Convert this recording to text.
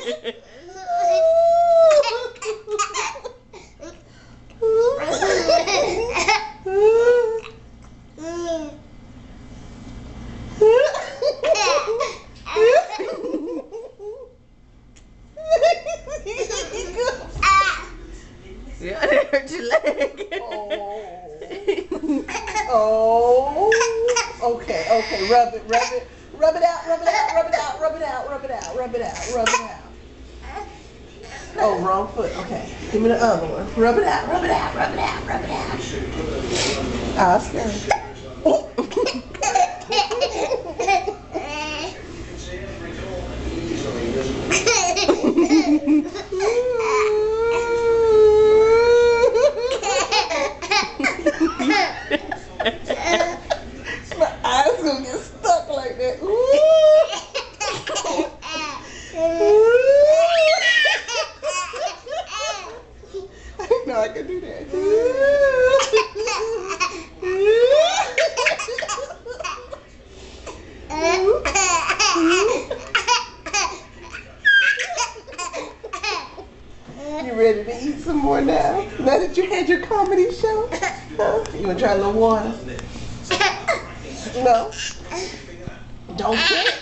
Yeah, it hurt your leg. Oh. Okay, okay. Rub it, rub it. Rub it out, rub it out, rub it out, rub it out, rub it out, rub it out, rub it out. Oh, wrong foot. Okay. Give me the other one. Rub it out, rub it out, rub it out, rub it out. Oscar. My eyes gonna get stuck like that. I didn't know I could do that. You ready to eat some more now? Now that you had your comedy show? Huh? You wanna try a little water? No? Don't quit.